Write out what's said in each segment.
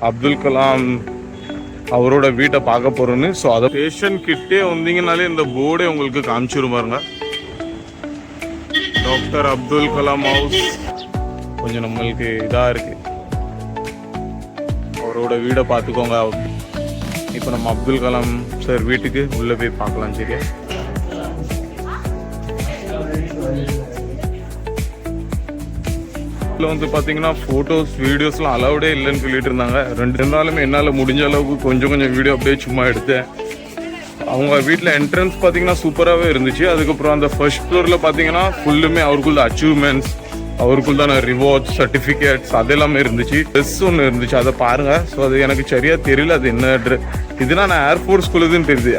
அப்துல் கலாம் அவரோட வீட்டை பார்க்க போகிறோன்னு. ஸோ அதை ஸ்டேஷன் கிட்டே வந்தீங்கனாலே இந்த போர்டே உங்களுக்கு காமிச்சிரும் பாருங்க. டாக்டர் அப்துல் கலாம் ஹவுஸ் கொஞ்சம் நம்மளுக்கு இதாக இருக்குது. அவரோட வீடை பார்த்துக்கோங்க. இப்போ நம்ம அப்துல் கலாம் சார் வீட்டுக்கு உள்ளே போய் பார்க்கலாம். சரியா? வந்து பார்த்தீங்கன்னா ஃபோட்டோஸ் வீடியோஸ்லாம் அலவுடே இல்லைன்னு சொல்லிட்டு இருந்தாங்க. ரெண்டு நாளுமே என்னால் முடிஞ்ச அளவுக்கு கொஞ்சம் வீடியோ அப்படியே சும்மா எடுத்தேன். அவங்க வீட்டில் என்ட்ரன்ஸ் பார்த்தீங்கன்னா சூப்பராகவே இருந்துச்சு. அதுக்கப்புறம் அந்த ஃபர்ஸ்ட் ஃப்ளோரில் பார்த்தீங்கன்னா ஃபுல்லுமே அவருக்குள்ள அச்சீவ்மெண்ட்ஸ், அவருக்குள்ளான ரிவார்ட்ஸ், சர்டிஃபிகேட்ஸ் அதெல்லாமே இருந்துச்சு. ட்ரெஸ் ஒன்று இருந்துச்சு, அதை பாருங்கள். ஸோ அது எனக்கு சரியாக தெரியல அது என்ன ட்ரெஸ். இதுனா நான் ஏர்ஃபோர்ஸ்குள்ளதுன்னு தெரியுது.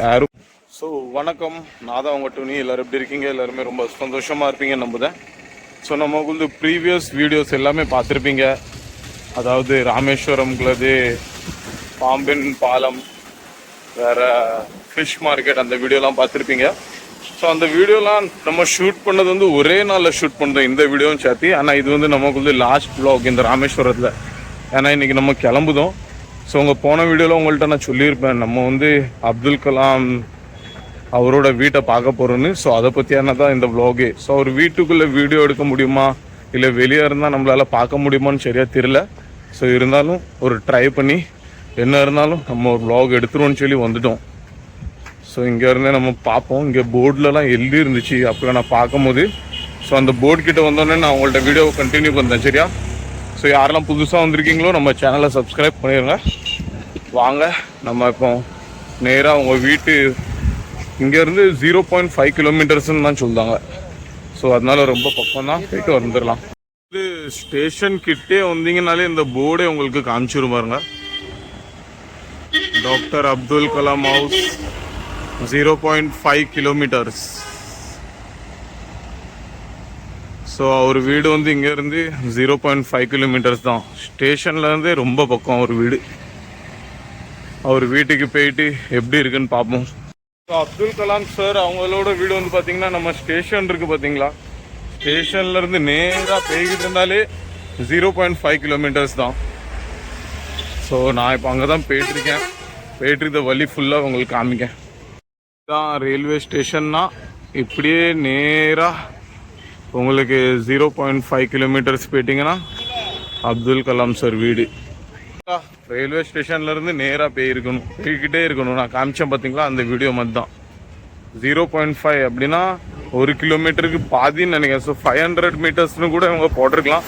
ஸோ வணக்கம், நான் தான் உங்கள் டோனி. எல்லோரும் எப்படி இருக்கீங்க? எல்லாருமே ரொம்ப சந்தோஷமாக இருப்பீங்கன்னு நம்புதேன். ஸோ நம்ம வந்து ப்ரீவியஸ் வீடியோஸ் எல்லாமே பார்த்துருப்பீங்க. அதாவது ராமேஸ்வரம்குள்ளது, பாம்பின் பாலம், வேறு ஃபிஷ் மார்க்கெட், அந்த வீடியோலாம் பார்த்துருப்பீங்க. ஸோ அந்த வீடியோலாம் நம்ம ஷூட் பண்ணது வந்து ஒரே நாளில் ஷூட் பண்ணுறோம், இந்த வீடியோவும் சேர்த்து. ஆனால் இது வந்து நமக்கு வந்து லாஸ்ட் வ்ளாக் இந்த ராமேஸ்வரத்தில். ஏன்னா இன்றைக்கி நம்ம கிளம்புதோம். ஸோ உங்கள் போன வீடியோவில் உங்கள்கிட்ட நான் சொல்லியிருப்பேன், நம்ம வந்து அப்துல் கலாம் அவரோட வீட்டை பார்க்க போகிறோன்னு. ஸோ அதை பற்றியான தான் இந்த வ்ளாகே. ஸோ அவர் வீட்டுக்குள்ளே வீடியோ எடுக்க முடியுமா, இல்லை வெளியே இருந்தால் நம்மளால் பார்க்க முடியுமான்னு சரியாக தெரியல. ஸோ இருந்தாலும் ஒரு ட்ரை பண்ணி என்ன இருந்தாலும் நம்ம ஒரு வ்ளாக் எடுத்துருவோன்னு சொல்லி வந்துட்டோம். ஸோ இங்கேருந்தே நம்ம பார்ப்போம். இங்கே போர்டிலலாம் எழுதி இருந்துச்சு அப்போ நான் பார்க்கும்போது. ஸோ அந்த போர்டு கிட்டே வந்தோடனே நான் உங்கள்கிட்ட வீடியோவை கண்டினியூ பண்ணேன். சரியா? ஸோ யாரெல்லாம் புதுசாக வந்திருக்கீங்களோ நம்ம சேனலை சப்ஸ்கிரைப் பண்ணிடுங்க. வாங்க நம்ம இப்போ நேராக உங்கள் வீட்டு இங்கேருந்து 0.5 கிலோமீட்டர்ஸ்ன்னு தான் சொல்லுவாங்க. ஸோ அதனால ரொம்ப பக்கம் தான், போயிட்டு வந்துடலாம். இது ஸ்டேஷன் கிட்டே வந்தீங்கனாலே இந்த போர்டே உங்களுக்கு காமிச்சிரும் பாருங்க. Doctor Abdul Kalam house 0.5 kilometres. So அவர் வீடு வந்து இங்கேருந்து 0.5 கிலோமீட்டர்ஸ் தான். ஸ்டேஷன்லேருந்தே ரொம்ப பக்கம் அவர் வீடு. அவர் வீட்டுக்கு போயிட்டு எப்படி இருக்குன்னு பார்ப்போம். ஸோ அப்துல் கலாம் சார் அவங்களோட வீடு வந்து பார்த்தீங்கன்னா நம்ம ஸ்டேஷன் இருக்குது பார்த்தீங்களா, ஸ்டேஷன்லேருந்து நேராக போய்கிட்டு இருந்தாலே 0.5 கிலோமீட்டர்ஸ் தான். ஸோ நான் இப்போ அங்கே தான் போயிட்டுருக்கேன். போயிட்டுருக்க வழி ஃபுல்லாக உங்களுக்கு காமிக்கேன். இதுதான் ரயில்வே ஸ்டேஷன்னா. இப்படியே நேராக உங்களுக்கு 0.5 கிலோமீட்டர்ஸ் போயிட்டிங்கன்னா அப்துல் கலாம் சார் வீடு. ரயில்வே ஸ்டேஷன்லேருந்து நேராக போய்கிட்டே இருக்கணும். நான் காமிச்சேன் பார்த்தீங்களா அந்த வீடியோ மாதிரி தான். 0.5 அப்படின்னா 1 கிலோமீட்டருக்கு பாதின்னு நினைக்கிறேன். ஸோ 500 மீட்டர்ஸ்னு கூட இவங்க போட்டிருக்கலாம்.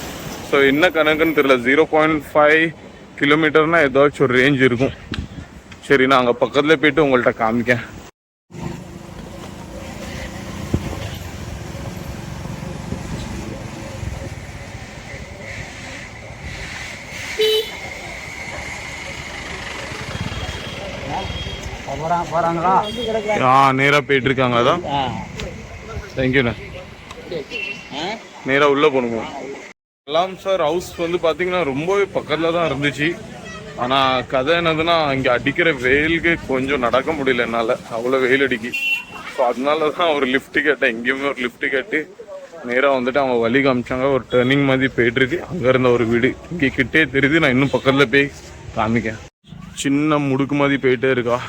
ஸோ என்ன கணக்குன்னு தெரியல. 0.5 கிலோமீட்டர்னால் ஏதாச்சும் ஒரு ரேஞ்ச் இருக்கும். சரி, நான் அங்கே பக்கத்தில் போய்ட்டு உங்கள்கிட்ட காமிக்கேன். நேராக போயிட்டு இருக்காங்க. அதான் தேங்க்யூண்ணா. நேராக உள்ளே போகணுங்க. கலாம் சார் ஹவுஸ் வந்து பார்த்தீங்கன்னா ரொம்பவே பக்கத்தில் தான் இருந்துச்சு. ஆனால் கதை என்னதுன்னா, இங்கே அடிக்கிற வெயிலுக்கு கொஞ்சம் நடக்க முடியல என்னால், அவ்வளோ வெயில் அடிக்கி. ஸோ அதனால தான் ஒரு லிஃப்ட்டு கேட்டேன். எங்கேயுமே ஒரு லிஃப்ட்டு கேட்டு நேராக வந்துட்டு அவங்க வழி காமிச்சாங்க. ஒரு டர்னிங் மாதிரி போயிட்டுருக்கு. அங்கே இருந்த ஒரு வீடு இங்கே கிட்டே தெரியுது. நான் இன்னும் பக்கத்தில் போய் காமிக்கேன். சின்ன முடுக்கு மாதிரி போயிட்டே இருக்கா.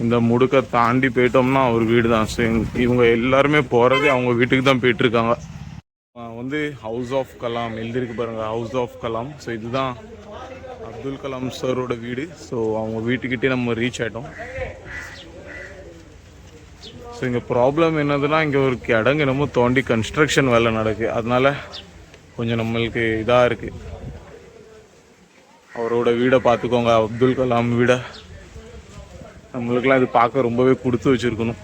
இந்த முடுக்கை தாண்டி போயிட்டோம்னா ஒரு வீடு தான். ஸோ இவங்க எல்லாருமே போகிறதே அவங்க வீட்டுக்கு தான் போயிட்டுருக்காங்க. வந்து ஹவுஸ் ஆஃப் கலாம் எழுதிருக்கு பாருங்கள், ஹவுஸ் ஆஃப் கலாம். ஸோ இதுதான் அப்துல் கலாம் சாரோட வீடு. ஸோ அவங்க வீட்டுக்கிட்டே நம்ம ரீச் ஆகிட்டோம். ஸோ இங்கே ப்ராப்ளம் என்னதுன்னா, இங்கே ஒரு இடங்கு என்னமோ தோண்டி கன்ஸ்ட்ரக்ஷன் வேலை நடக்குது. அதனால கொஞ்சம் நம்மளுக்கு இதாக இருக்குது. அவரோட வீடை பார்த்துக்கோங்க, அப்துல் கலாம் வீடை. நம்மளுக்கெல்லாம் இது பார்க்க ரொம்பவே கொடுத்து வச்சுருக்கணும்.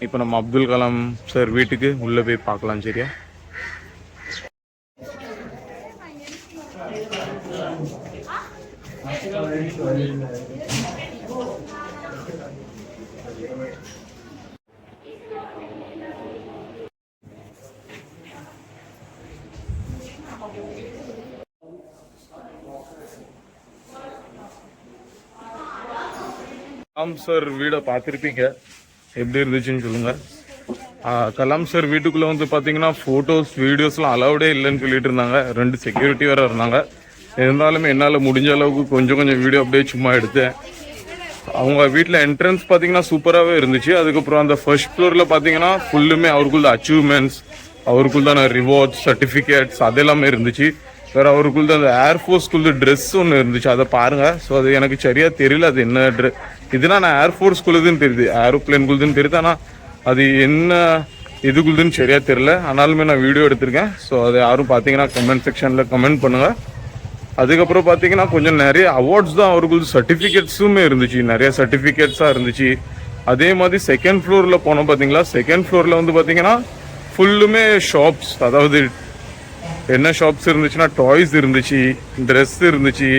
இப்போ நம்ம அப்துல் கலாம் சார் வீட்டுக்கு உள்ளே போய் பார்க்கலாம். சரியா? கலாம் சார் வீடை பார்த்துருப்பீங்க, எப்படி இருந்துச்சுன்னு சொல்லுங்கள். கலாம் சார் வீட்டுக்குள்ளே வந்து பார்த்தீங்கன்னா ஃபோட்டோஸ் வீடியோஸ்லாம் அலவுடே இல்லைன்னு சொல்லிட்டு இருந்தாங்க. 2 செக்யூரிட்டி வேறு இருந்தாங்க. இருந்தாலுமே என்னால் முடிஞ்ச அளவுக்கு கொஞ்சம் கொஞ்சம் வீடியோ அப்படியே சும்மா எடுத்தேன். அவங்க வீட்டில் என்ட்ரன்ஸ் பார்த்தீங்கன்னா சூப்பராகவே இருந்துச்சு. அதுக்கப்புறம் அந்த ஃபர்ஸ்ட் ஃப்ளோரில் பார்த்தீங்கன்னா ஃபுல்லுமே அவருக்குள்ள அச்சீவ்மெண்ட்ஸ், அவருக்குள்ளான ரிவார்ட்ஸ், சர்டிஃபிகேட்ஸ் அதெல்லாமே இருந்துச்சு. வேறு அவருக்குள்ள அந்த ஏர்ஃபோர்ஸ்குள்ள ட்ரெஸ் ஒன்று இருந்துச்சு, அதை பாருங்கள். ஸோ அது எனக்கு சரியாக தெரியல அது என்ன ட்ரெஸ். இதுனா நான் ஏர்ஃபோர்ஸ்குள்ளதுன்னு தெரியுது, ஏரோப்ளேன்குள்ளதுன்னு தெரியுது. ஆனால் அது என்ன இதுக்குள்ளதுன்னு சரியாக தெரியல. ஆனாலுமே நான் வீடியோ எடுத்திருக்கேன். ஸோ அதை யாரும் பார்த்தீங்கன்னா கமெண்ட் செக்ஷனில் கமெண்ட் பண்ணுங்கள். அதுக்கப்புறம் பார்த்தீங்கன்னா கொஞ்சம் நிறைய அவார்ட்ஸ் தான் அவருக்கு சர்டிஃபிகேட்ஸுமே இருந்துச்சு, நிறைய சர்டிஃபிகேட்ஸாக இருந்துச்சு. அதே மாதிரி செகண்ட் ஃப்ளோரில் போனோம் பார்த்தீங்களா, செகண்ட் ஃப்ளோரில் வந்து பார்த்தீங்கன்னா ஃபுல்லுமே ஷாப்ஸ். அதாவது என்ன ஷாப்ஸ் இருந்துச்சுன்னா டாய்ஸ் இருந்துச்சு, ட்ரெஸ் இருந்துச்சு,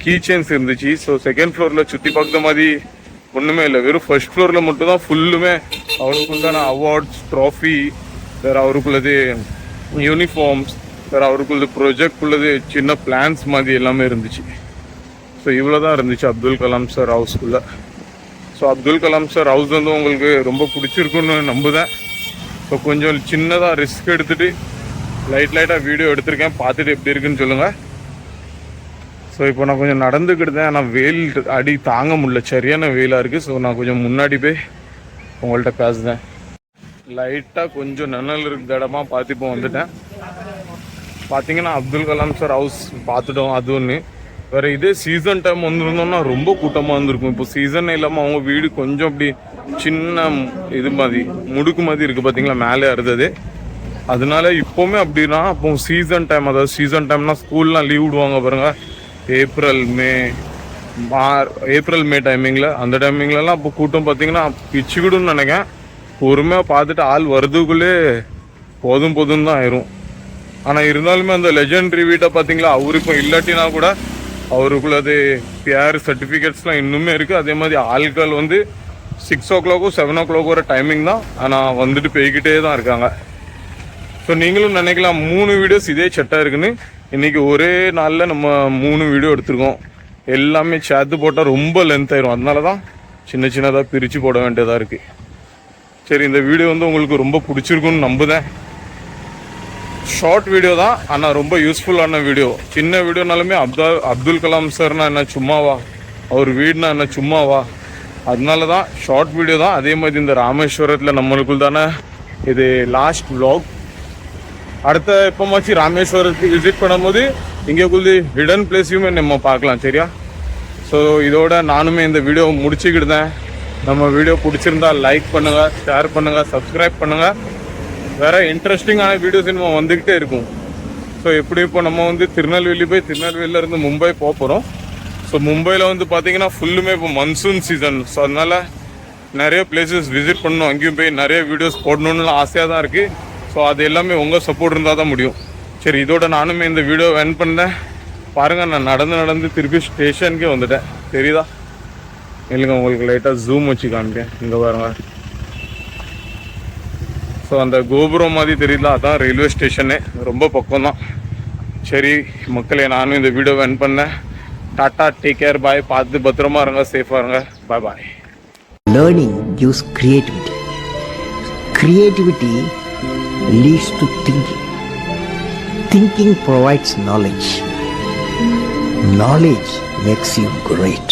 கீ செயின்ஸ் இருந்துச்சு. ஸோ செகண்ட் ஃப்ளோரில் சுற்றி பார்க்குற மாதிரி ஒன்றுமே இல்லை. வெறும் ஃபர்ஸ்ட் ஃப்ளோரில் மட்டும் தான் ஃபுல்லுமே அவருக்குள்ளான அவார்ட்ஸ், ட்ராஃபி, வேறு அவருக்குள்ளது யூனிஃபார்ம்ஸ், வேறு அவருக்குள்ளது ப்ரொஜெக்ட்குள்ளது சின்ன பிளான்ஸ் மாதிரி எல்லாமே இருந்துச்சு. ஸோ இவ்வளோ தான் இருந்துச்சு அப்துல் கலாம் சார் ஹவுஸ்குள்ளே. So Abdul Kalam sir house வந்து உங்களுக்கு ரொம்ப பிடிச்சிருக்குன்னு நம்புதேன். ஸோ கொஞ்சம் சின்னதாக ரிஸ்க் எடுத்துகிட்டு லைட்டாக வீடியோ எடுத்திருக்கேன், பார்த்துட்டு எப்படி இருக்குன்னு சொல்லுங்கள். ஸோ இப்போ நான் கொஞ்சம் நடந்துக்கிட்டேன், ஆனால் வெயில் அடி தாங்க முடியல, சரியான வெயிலாக இருக்குது. ஸோ நான் கொஞ்சம் முன்னாடி போய் உங்கள்கிட்ட பேசுகிறேன். லைட்டாக கொஞ்சம் நிழல் இருக்கிற இடமா பார்த்து இப்போ வந்துட்டேன். பார்த்தீங்கன்னா அப்துல் கலாம் சார் ஹவுஸ் பார்த்துட்டோம். அது ஒன்று. வேறு இதே சீசன் டைம் வந்துருந்தோம்னா ரொம்ப கூட்டமாக இருந்திருக்கும். இப்போ சீசன் இல்லாமல் அவங்க வீடு கொஞ்சம் அப்படி சின்ன இது மாதிரி முடுக்கு மாதிரி இருக்குது பார்த்தீங்களா, மேலே இருந்தது. அதனால இப்போவுமே அப்படின்னா அப்போ சீசன் டைம், அதாவது சீசன் டைம்னா ஸ்கூல்லாம் லீவ் விடுவாங்க பாருங்கள், ஏப்ரல் மே டைமிங்கில். அந்த டைமிங்லலாம் அப்போ கூட்டம் பார்த்தீங்கன்னா பிச்சுக்கிடுன்னு நினைக்கிறேன். பொறுமையாக பார்த்துட்டு ஆள் வருதுக்குள்ளே போதும் தான் ஆயிரும். ஆனால் இருந்தாலுமே அந்த லெஜெண்டரி வீட்டை பார்த்தீங்களா, அவர் இப்போ இல்லாட்டினா கூட அவருக்குள்ளது பிஆர் சர்டிஃபிகேட்ஸ்லாம் இன்னுமே இருக்குது. அதே மாதிரி ஆட்கள் வந்து 6 o'clock 7 o'clock வர டைமிங் தான், ஆனால் வந்துட்டு போய்கிட்டே தான் இருக்காங்க. ஸோ நீங்களும் நினைக்கலாம் 3 வீடியோஸ் இதே செட்டாக இருக்குன்னு. இன்றைக்கி ஒரே நாளில் நம்ம 3 வீடியோ எடுத்திருக்கோம். எல்லாமே சேர்த்து போட்டால் ரொம்ப லென்த் ஆயிரும். அதனால தான் சின்னதாக பிரித்து போட வேண்டியதாக இருக்குது. சரி, இந்த வீடியோ வந்து உங்களுக்கு ரொம்ப பிடிச்சிருக்குன்னு நம்புதேன். ஷார்ட் வீடியோ தான், ஆனால் ரொம்ப யூஸ்ஃபுல்லான வீடியோ. சின்ன வீடியோனாலுமே அப்துல் கலாம் சார்னா என்ன சும்மாவா, அவர் வீடுனா என்ன சும்மாவா, அதனால தான் ஷார்ட் வீடியோ தான். அதே மாதிரி இந்த ராமேஸ்வரத்தில் நம்மளுக்குள் தானே இது லாஸ்ட் vlog. அடுத்த எப்போமாச்சு ராமேஸ்வரத்துக்கு விசிட் பண்ணும்போது இங்கேக்குள்ளே ஹிடன் பிளேஸையுமே நம்ம பார்க்கலாம், சரியா? ஸோ இதோட நானுமே இந்த வீடியோ முடிச்சுக்கிட்டேன். நம்ம வீடியோ பிடிச்சிருந்தா லைக் பண்ணுங்கள், ஷேர் பண்ணுங்கள், சப்ஸ்கிரைப் பண்ணுங்கள். வேறு இன்ட்ரெஸ்டிங்கான வீடியோஸ் நம்ம வந்துக்கிட்டே இருக்கும். ஸோ எப்படி இப்போ நம்ம வந்து திருநெல்வேலி போய் திருநெல்வேலியிலேருந்து மும்பை போக போகிறோம். ஸோ மும்பையில் வந்து பார்த்திங்கன்னா ஃபுல்லுமே இப்போ மன்சூன் சீசன். ஸோ அதனால் நிறைய பிளேசஸ் விசிட் பண்ணணும், அங்கேயும் போய் நிறைய வீடியோஸ் போடணுன்னு ஆசையாக தான் இருக்குது. ஸோ அது எல்லாமே உங்கள் சப்போர்ட் இருந்தால் தான் முடியும். சரி, இதோட நானுமே இந்த வீடியோ எண்ட் பண்ணேன். பாருங்கள், நான் நடந்து திருப்பி ஸ்டேஷனுக்கே வந்துட்டேன், தெரியுதா? இல்லைங்க, உங்களுக்கு லைட்டாக ஜூம் வச்சு காமிக்கேன். இங்கே பாருங்க. ஸோ அந்த கோபுரம் மாதிரி தெரியல, அதான் ரயில்வே ஸ்டேஷனு, ரொம்ப பக்கம் தான். சரி மக்களே, நானும் இந்த வீடியோ எண்ட் பண்ணேன். டாட்டா, டேக் கேர், பாய். பார்த்து பத்திரமா இருங்க, சேஃபாக இருங்க, பாய் பாய். Learning gives creativity. Creativity leads to thinking. Thinking provides knowledge. Knowledge makes you great.